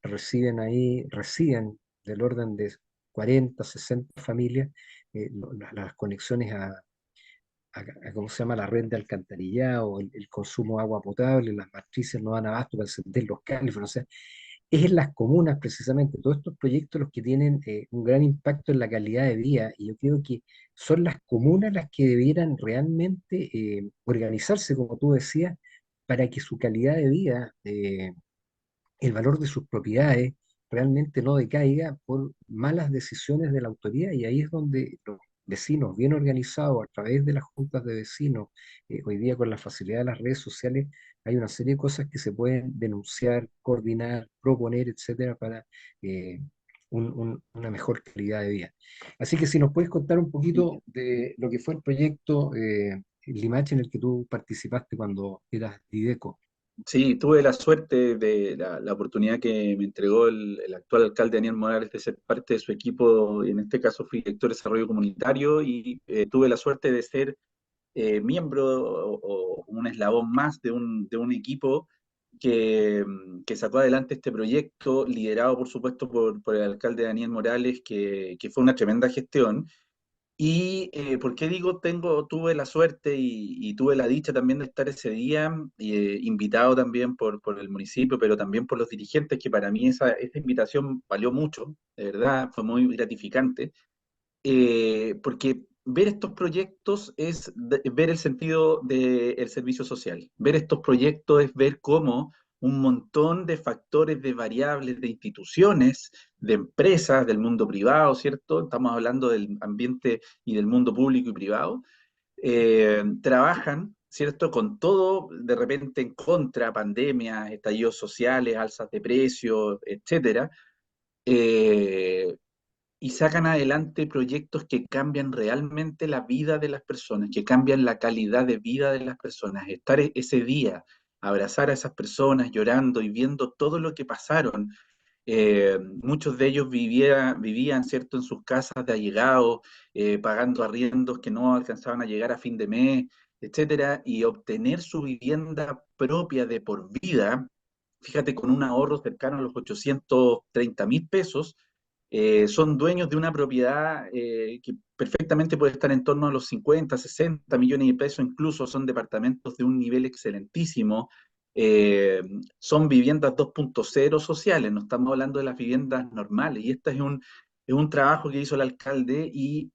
reciben del orden de 40, 60 familias, las conexiones ¿cómo se llama?, la red de alcantarillado, el consumo de agua potable, las matrices no dan abasto para encender los cables, o sea, es en las comunas precisamente, todos estos proyectos los que tienen un gran impacto en la calidad de vida, y yo creo que son las comunas las que debieran realmente organizarse, como tú decías, para que su calidad de vida, el valor de sus propiedades, realmente no decaiga por malas decisiones de la autoridad. Y ahí es donde los vecinos bien organizados a través de las juntas de vecinos, hoy día con la facilidad de las redes sociales, hay una serie de cosas que se pueden denunciar, coordinar, proponer, etcétera, para eh, una mejor calidad de vida. Así que si nos puedes contar un poquito de lo que fue el proyecto Limache en el que tú participaste cuando eras Dideco. Sí, tuve la suerte de la oportunidad que me entregó el actual alcalde Daniel Morales de ser parte de su equipo, y en este caso fui director de desarrollo comunitario, y tuve la suerte de ser miembro o un eslabón más de un equipo que sacó adelante este proyecto, liderado por supuesto por el alcalde Daniel Morales, que fue una tremenda gestión. Y ¿por qué digo tuve la suerte y tuve la dicha también de estar ese día, invitado también por el municipio, pero también por los dirigentes, que para mí esa invitación valió mucho, de verdad, fue muy gratificante, porque ver estos proyectos es ver el sentido del servicio social. Ver estos proyectos es ver cómo un montón de factores, de variables, de instituciones, de empresas, del mundo privado, ¿cierto? Estamos hablando del ambiente y del mundo público y privado, trabajan, ¿cierto? Con todo de repente en contra, pandemias, estallidos sociales, alzas de precios, etcétera, eh, y sacan adelante proyectos que cambian realmente la vida de las personas, que cambian la calidad de vida de las personas. Estar ese día abrazar a esas personas llorando y viendo todo lo que pasaron. Muchos de ellos vivían, ¿cierto?, en sus casas de allegados, pagando arriendos que no alcanzaban a llegar a fin de mes, etcétera, y obtener su vivienda propia de por vida, fíjate, con un ahorro cercano a los 830.000 pesos, son dueños de una propiedad que perfectamente puede estar en torno a los 50, 60 millones de pesos, incluso son departamentos de un nivel excelentísimo. eh, Son viviendas 2.0 sociales, no estamos hablando de las viviendas normales, y este es un trabajo que hizo el alcalde, y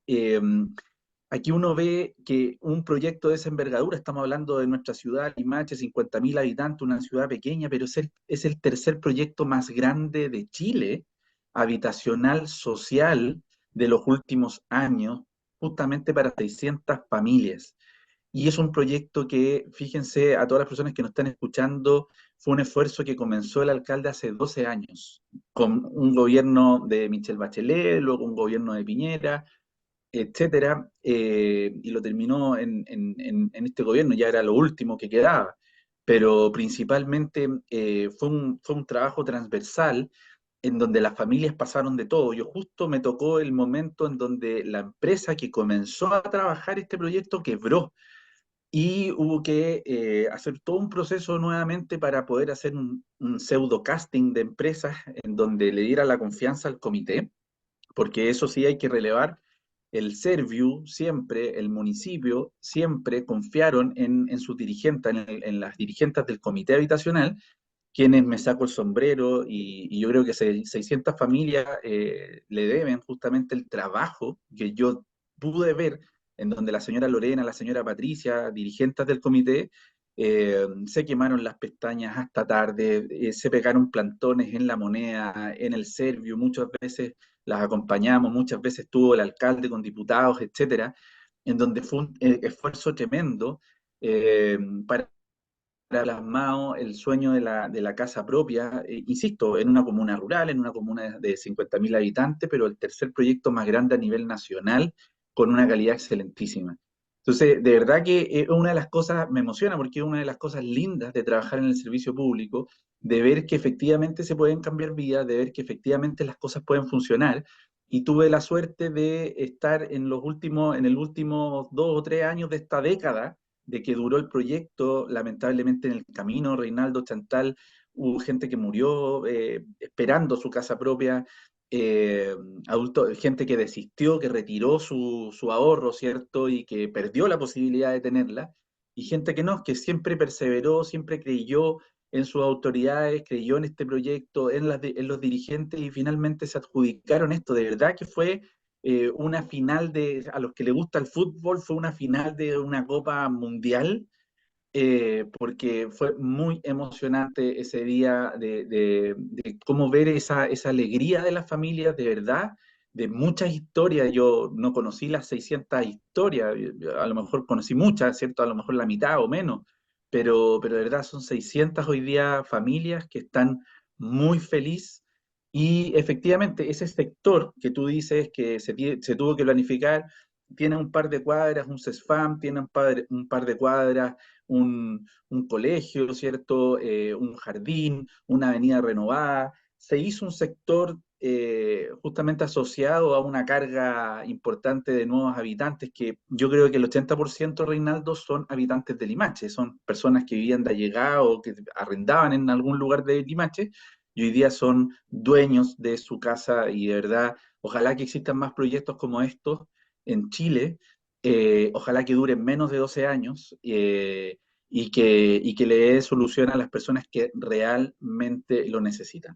aquí uno ve que un proyecto de esa envergadura, estamos hablando de nuestra ciudad, Limache, 50.000 habitantes, una ciudad pequeña, pero es el tercer proyecto más grande de Chile, habitacional, social, de los últimos años, justamente para 600 familias. Y es un proyecto que, fíjense, a todas las personas que nos están escuchando, fue un esfuerzo que comenzó el alcalde hace 12 años, con un gobierno de Michelle Bachelet, luego un gobierno de Piñera, etcétera, y lo terminó en este gobierno, ya era lo último que quedaba. Pero principalmente fue un trabajo transversal en donde las familias pasaron de todo. Yo justo me tocó el momento en donde la empresa que comenzó a trabajar este proyecto quebró, y hubo que hacer todo un proceso nuevamente para poder hacer un pseudo casting de empresas en donde le diera la confianza al comité, porque eso sí hay que relevar. El Serviu siempre, el municipio, siempre confiaron en sus dirigentes, en las dirigentes del comité habitacional, quienes me saco el sombrero, y yo creo que 600 familias le deben justamente el trabajo que yo pude ver, en donde la señora Lorena, la señora Patricia, dirigentes del comité, se quemaron las pestañas hasta tarde, se pegaron plantones en La Moneda, en el Servio, muchas veces las acompañamos, muchas veces estuvo el alcalde con diputados, etcétera, en donde fue un esfuerzo tremendo para plasmado el sueño de la casa propia, insisto, en una comuna rural, en una comuna de 50.000 habitantes, pero el tercer proyecto más grande a nivel nacional, con una calidad excelentísima. Entonces, de verdad que una de las cosas, me emociona porque es una de las cosas lindas de trabajar en el servicio público, de ver que efectivamente se pueden cambiar vidas, de ver que efectivamente las cosas pueden funcionar. Y tuve la suerte de estar en el último 2 o 3 años de esta década, de que duró el proyecto. Lamentablemente en el camino, Reinaldo, Chantal, hubo gente que murió esperando su casa propia, eh, gente que desistió, que retiró su ahorro, ¿cierto? Y que perdió la posibilidad de tenerla, y gente que no, que siempre perseveró, siempre creyó en sus autoridades, creyó en este proyecto, en los dirigentes, y finalmente se adjudicaron esto. De verdad que fue una final a los que les gusta el fútbol, fue una final de una Copa Mundial, porque fue muy emocionante ese día de cómo ver esa alegría de las familias, de verdad, de muchas historias. Yo no conocí las 600 historias, a lo mejor conocí muchas, ¿cierto? A lo mejor la mitad o menos, pero de verdad son 600 hoy día familias que están muy felices. Y efectivamente, ese sector que tú dices que se tuvo que planificar, tiene un par de cuadras, un CESFAM, tiene un par de cuadras, un colegio, ¿cierto? Un jardín, una avenida renovada. Se hizo un sector justamente asociado a una carga importante de nuevos habitantes, que yo creo que el 80%, Reinaldo, son habitantes de Limache, son personas que vivían de allegado o que arrendaban en algún lugar de Limache, y hoy día son dueños de su casa. Y de verdad, ojalá que existan más proyectos como estos en Chile. Ojalá que duren menos de 12 años, y que le dé solución a las personas que realmente lo necesitan.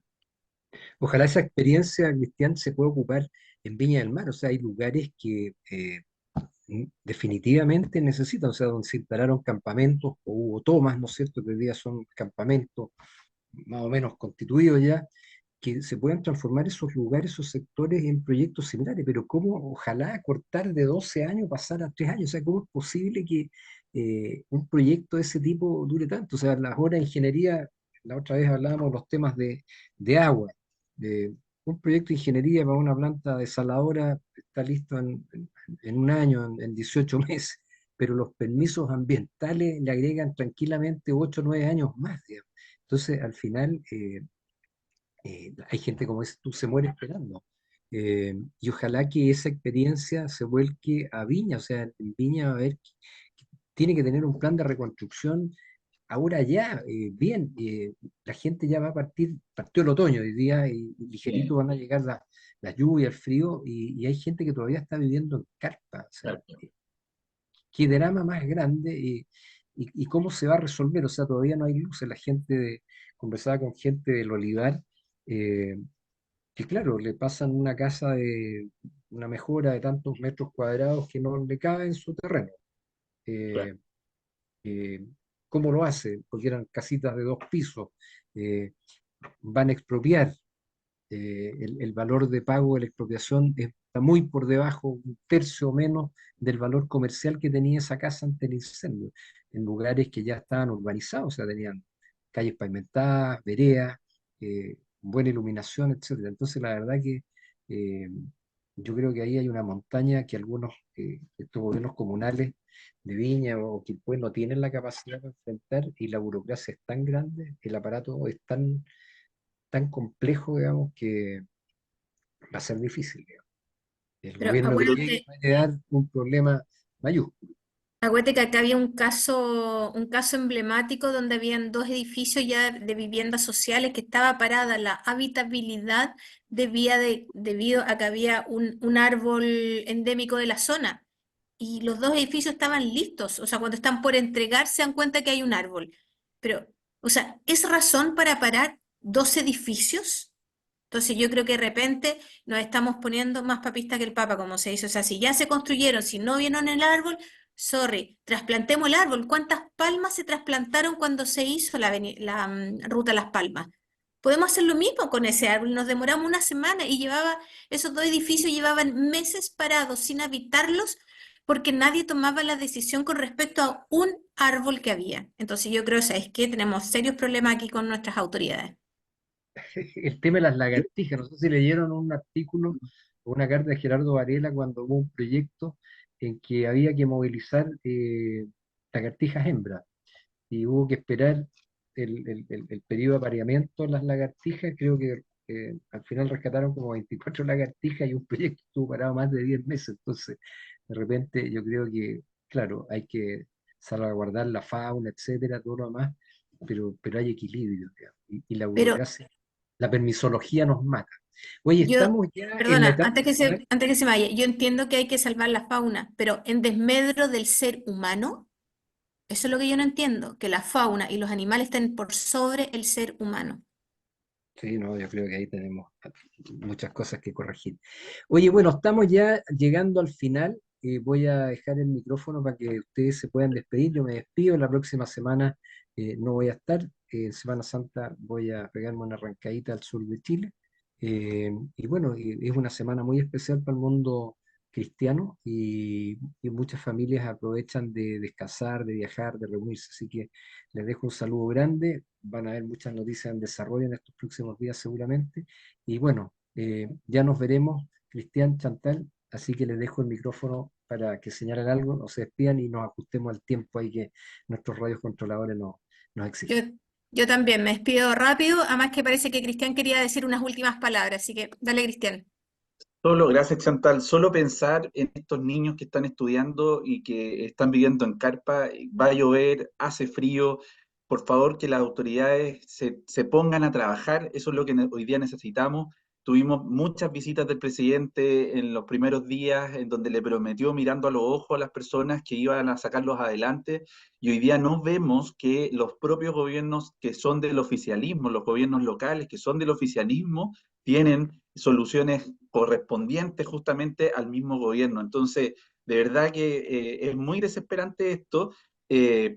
Ojalá esa experiencia, Cristian, se pueda ocupar en Viña del Mar. O sea, hay lugares que definitivamente necesitan, o sea, donde se instalaron campamentos, o hubo tomas, ¿no es cierto?, que hoy día son campamentos más o menos constituidos ya, que se puedan transformar esos lugares, esos sectores en proyectos similares. Pero ¿cómo, ojalá, cortar de 12 años, pasar a 3 años? O sea, ¿cómo es posible que un proyecto de ese tipo dure tanto? O sea, las horas de ingeniería, la otra vez hablábamos de los temas de agua. De, un proyecto de ingeniería para una planta desaladora está listo en un año, en 18 meses. pero los permisos ambientales le agregan tranquilamente 8 o 9 años más, digamos. Entonces, al final, hay gente, como dices tú, se muere esperando. Y ojalá que esa experiencia se vuelque a Viña, o sea, en Viña va a haber, tiene que tener un plan de reconstrucción ahora ya, bien, la gente ya va a partir, partió el otoño hoy día y ligerito Sí, van a llegar las lluvias, el frío, y hay gente que todavía está viviendo en carpa, o sea, claro, qué drama más grande y cómo se va a resolver, o sea, todavía no hay luces, conversaba con gente del Olivar, eh, que claro, le pasan una casa de una mejora de tantos metros cuadrados que no le cabe en su terreno. claro. Eh, eh, ¿Cómo lo hace? Porque eran casitas de 2 pisos. eh, Van a expropiar. El valor de pago de la expropiación está muy por debajo, 1/3 o menos del valor comercial que tenía esa casa ante el incendio, en lugares que ya estaban urbanizados, o sea, tenían calles pavimentadas, veredas, buena iluminación, etcétera. Entonces, la verdad que eh, yo creo que ahí hay una montaña que algunos, estos gobiernos comunales de Viña o Quilpué no tienen la capacidad de enfrentar, y la burocracia es tan grande, el aparato es tan complejo, digamos, que va a ser difícil, digamos. El Pero gobierno que Pero llegue va a crear un problema mayúsculo. acuérdate que acá había un caso emblemático donde habían dos edificios ya de viviendas sociales que estaba parada la habitabilidad debido a que había un árbol endémico de la zona. Y los dos edificios estaban listos, o sea, cuando están por entregar se dan cuenta que hay un árbol. Pero, o sea, ¿es razón para parar dos edificios? Entonces yo creo que de repente nos estamos poniendo más papistas que el Papa, como se dice. O sea, si ya se construyeron, si no vieron el árbol, sorry, trasplantemos el árbol. ¿Cuántas palmas se trasplantaron cuando se hizo la ruta Las Palmas? Podemos hacer lo mismo con ese árbol. Nos demoramos una semana y esos dos edificios llevaban meses parados sin habitarlos porque nadie tomaba la decisión con respecto a un árbol que había. Entonces yo creo, ¿sabes qué? Tenemos serios problemas aquí con nuestras autoridades. El tema de las lagartijas, no sé si leyeron un artículo o una carta de Gerardo Varela cuando hubo un proyecto en que había que movilizar lagartijas hembras y hubo que esperar el periodo de apareamiento de las lagartijas. Creo que al final rescataron como 24 lagartijas y un proyecto estuvo parado más de 10 meses. Entonces, de repente yo creo que, claro, hay que salvaguardar la fauna, etcétera, todo lo demás, pero hay equilibrio, digamos, y la Pero burocracia, la permisología nos mata. Oye, yo, estamos ya en la perdona, etapa final. antes que se me vaya, yo entiendo que hay que salvar la fauna, pero en desmedro del ser humano, eso es lo que yo no entiendo, que la fauna y los animales estén por sobre el ser humano. Sí, no, yo creo que ahí tenemos muchas cosas que corregir. Oye, bueno, estamos ya llegando al final. Voy a dejar el micrófono para que ustedes se puedan despedir. Yo me despido. La próxima semana no voy a estar. En Semana Santa voy a pegarme una arrancadita al sur de Chile. Y bueno, es una semana muy especial para el mundo cristiano y muchas familias aprovechan de descansar, de viajar, de reunirse. Así que les dejo un saludo grande. Van a haber muchas noticias en desarrollo en estos próximos días seguramente. Y bueno, ya nos veremos, Cristian, Chantal. Así que les dejo el micrófono para que señalen algo, no se despidan y nos ajustemos al tiempo ahí que nuestros radios controladores nos Yo, exigen. yo también me despido rápido, además que parece que Cristian quería decir unas últimas palabras, así que dale, Cristian. solo, gracias Chantal, solo pensar en estos niños que están estudiando y que están viviendo en carpa, va a llover, hace frío, por favor que las autoridades se pongan a trabajar, eso es lo que hoy día necesitamos. Tuvimos muchas visitas del presidente en los primeros días en donde le prometió mirando a los ojos a las personas que iban a sacarlos adelante y hoy día no vemos que los propios gobiernos que son del oficialismo, los gobiernos locales que son del oficialismo, tienen soluciones correspondientes justamente al mismo gobierno. Entonces, de verdad que es muy desesperante esto.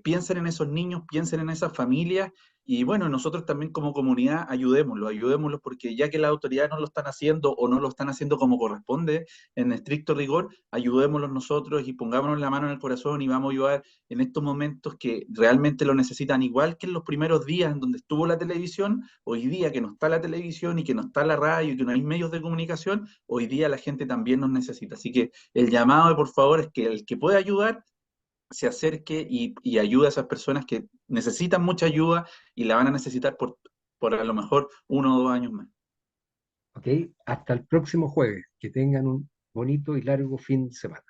Piensen en esos niños, piensen en esas familias y bueno, nosotros también como comunidad ayudémoslos porque ya que las autoridades no lo están haciendo o no lo están haciendo como corresponde en estricto rigor, ayudémoslos nosotros y pongámonos la mano en el corazón y vamos a ayudar en estos momentos que realmente lo necesitan, igual que en los primeros días en donde estuvo la televisión, hoy día que no está la televisión y que no está la radio y que no hay medios de comunicación, hoy día la gente también nos necesita. Así que el llamado, por favor, es que el que pueda ayudar, se acerque y ayude a esas personas que necesitan mucha ayuda y la van a necesitar por a lo mejor 1 o 2 años más. ¿Ok? Hasta el próximo jueves. Que tengan un bonito y largo fin de semana.